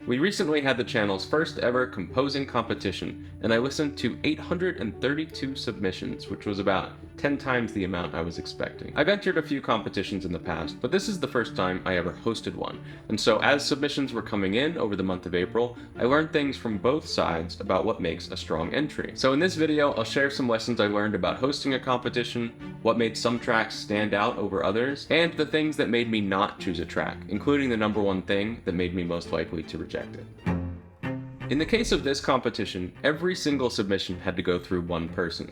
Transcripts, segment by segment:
We recently had the channel's first ever composing competition, and I listened to 832 submissions, which was about 10 times the amount I was expecting. I've entered a few competitions in the past, but this is the first time I ever hosted one, and so as submissions were coming in over the month of April, I learned things from both sides about what makes a strong entry. So in this video, I'll share some lessons I learned about hosting a competition, what made some tracks stand out over others, and the things that made me not choose a track, including the number one thing that made me most likely to reject it. In the case of this competition, every single submission had to go through one person.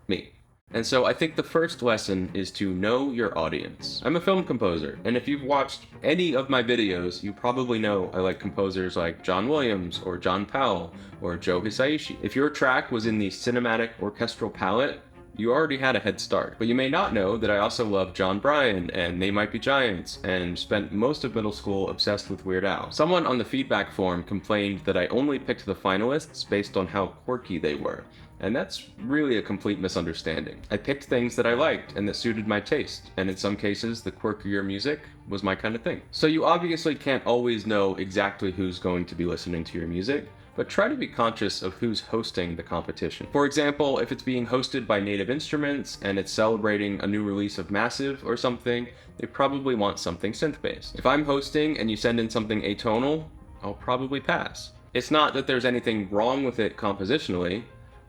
Me. And so I think the first lesson is to know your audience. I'm a film composer, and if you've watched any of my videos, you probably know I like composers like John Williams, or John Powell, or Joe Hisaishi. If your track was in the cinematic orchestral palette, you already had a head start. But you may not know that I also love John Bryan and They Might Be Giants, and spent most of middle school obsessed with Weird Al. Someone on the feedback forum complained that I only picked the finalists based on how quirky they were. And that's really a complete misunderstanding. I picked things that I liked and that suited my taste, and in some cases, the quirkier music was my kind of thing. So you obviously can't always know exactly who's going to be listening to your music, but try to be conscious of who's hosting the competition. For example, if it's being hosted by Native Instruments and it's celebrating a new release of Massive or something, they probably want something synth-based. If I'm hosting and you send in something atonal, I'll probably pass. It's not that there's anything wrong with it compositionally,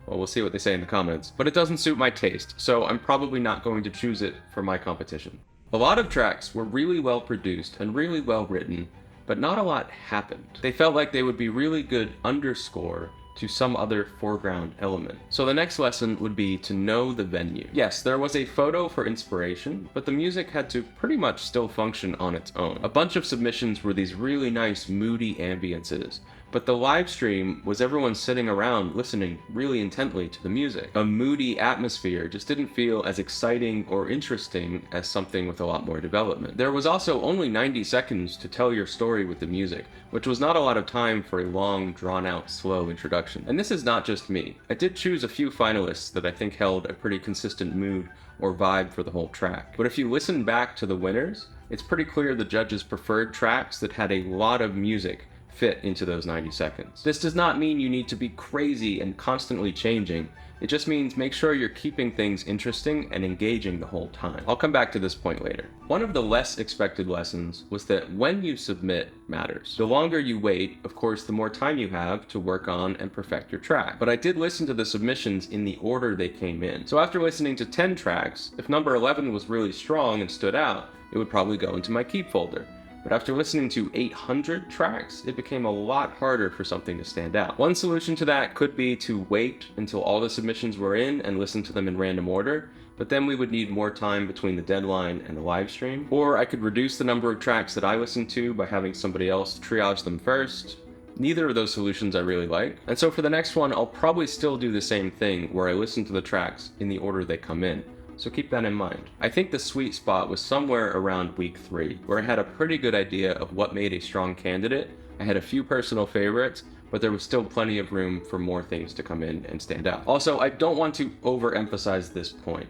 well, we'll see what they say in the comments, but it doesn't suit my taste, so I'm probably not going to choose it for my competition. A lot of tracks were really well produced and really well written, but not a lot happened. They felt like they would be really good underscore to some other foreground element. So the next lesson would be to know the venue. Yes, there was a photo for inspiration, but the music had to pretty much still function on its own. A bunch of submissions were these really nice moody ambiances, but the live stream was everyone sitting around listening really intently to the music. A moody atmosphere just didn't feel as exciting or interesting as something with a lot more development. There was also only 90 seconds to tell your story with the music, which was not a lot of time for a long, drawn-out, slow introduction. And this is not just me. I did choose a few finalists that I think held a pretty consistent mood or vibe for the whole track. But if you listen back to the winners, it's pretty clear the judges preferred tracks that had a lot of music fit into those 90 seconds. This does not mean you need to be crazy and constantly changing. It just means make sure you're keeping things interesting and engaging the whole time. I'll come back to this point later. One of the less expected lessons was that when you submit matters. The longer you wait, of course, the more time you have to work on and perfect your track. But I did listen to the submissions in the order they came in. So after listening to 10 tracks, if number 11 was really strong and stood out, it would probably go into my keep folder. But after listening to 800 tracks, it became a lot harder for something to stand out. One solution to that could be to wait until all the submissions were in and listen to them in random order, but then we would need more time between the deadline and the live stream. Or I could reduce the number of tracks that I listened to by having somebody else triage them first. Neither of those solutions I really like. And so for the next one, I'll probably still do the same thing where I listen to the tracks in the order they come in. So keep that in mind. I think the sweet spot was somewhere around week 3, where I had a pretty good idea of what made a strong candidate. I had a few personal favorites, but there was still plenty of room for more things to come in and stand out. Also, I don't want to overemphasize this point.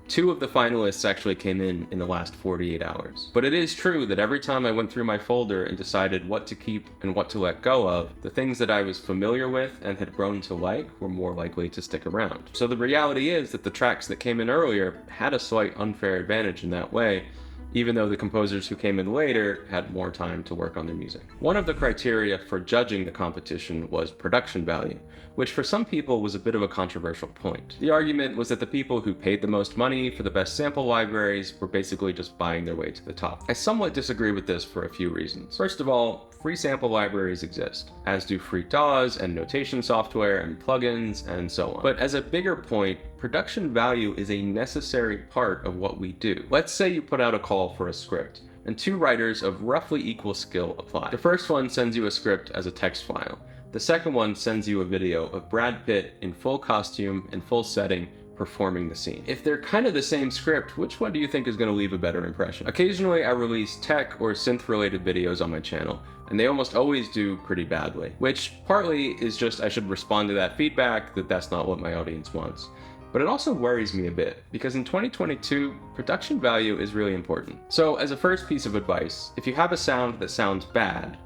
2 of the finalists actually came in the last 48 hours. But it is true that every time I went through my folder and decided what to keep and what to let go of, the things that I was familiar with and had grown to like were more likely to stick around. So the reality is that the tracks that came in earlier had a slight unfair advantage in that way, even though the composers who came in later had more time to work on their music. One of the criteria for judging the competition was production value, which for some people was a bit of a controversial point. The argument was that the people who paid the most money for the best sample libraries were basically just buying their way to the top. I somewhat disagree with this for a few reasons. First of all, free sample libraries exist, as do free DAWs and notation software and plugins and so on. But as a bigger point, production value is a necessary part of what we do. Let's say you put out a call for a script, and 2 writers of roughly equal skill apply. The first one sends you a script as a text file. The second one sends you a video of Brad Pitt in full costume and full setting performing the scene. If they're kind of the same script, which one do you think is going to leave a better impression? Occasionally I release tech or synth related videos on my channel, and they almost always do pretty badly, which partly is just I should respond to that feedback that that's not what my audience wants. But it also worries me a bit, because in 2022, production value is really important. So as a first piece of advice, if you have a sound that sounds bad,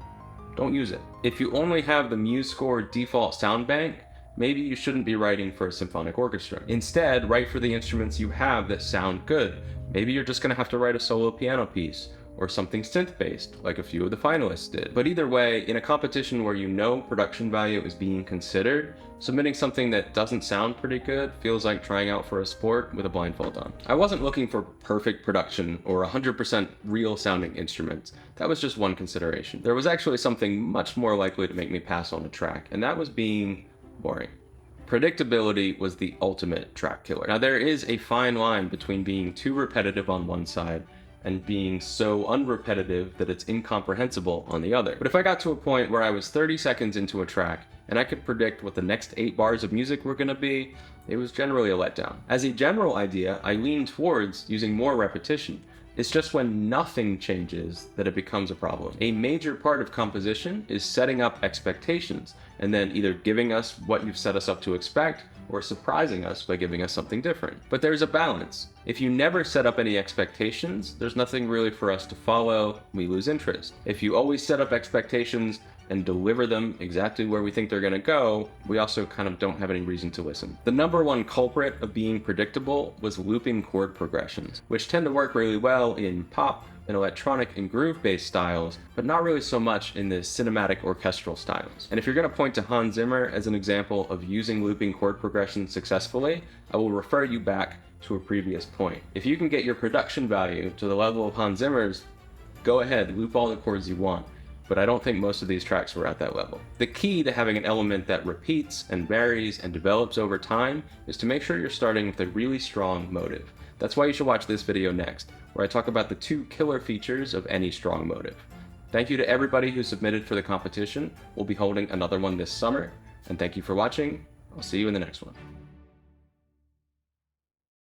don't use it. If you only have the MuseScore default sound bank, maybe you shouldn't be writing for a symphonic orchestra. Instead, write for the instruments you have that sound good. Maybe you're just going to have to write a solo piano piece, or something synth-based, like a few of the finalists did. But either way, in a competition where you know production value is being considered, submitting something that doesn't sound pretty good feels like trying out for a sport with a blindfold on. I wasn't looking for perfect production or 100% real sounding instruments. That was just one consideration. There was actually something much more likely to make me pass on a track, and that was being boring. Predictability was the ultimate track killer. Now, there is a fine line between being too repetitive on one side and being so unrepetitive that it's incomprehensible on the other. But if I got to a point where I was 30 seconds into a track and I could predict what the next 8 bars of music were gonna be, it was generally a letdown. As a general idea, I lean towards using more repetition. It's just when nothing changes that it becomes a problem. A major part of composition is setting up expectations and then either giving us what you've set us up to expect or surprising us by giving us something different. But there's a balance. If you never set up any expectations, there's nothing really for us to follow, we lose interest. If you always set up expectations and deliver them exactly where we think they're gonna go, we also kind of don't have any reason to listen. The number one culprit of being predictable was looping chord progressions, which tend to work really well in pop and electronic and groove-based styles, but not really so much in the cinematic orchestral styles. And if you're gonna point to Hans Zimmer as an example of using looping chord progressions successfully, I will refer you back to a previous point. If you can get your production value to the level of Hans Zimmer's, go ahead, loop all the chords you want. But I don't think most of these tracks were at that level. The key to having an element that repeats and varies and develops over time is to make sure you're starting with a really strong motive. That's why you should watch this video next, where I talk about the 2 killer features of any strong motive. Thank you to everybody who submitted for the competition. We'll be holding another one this summer, and thank you for watching. I'll see you in the next one.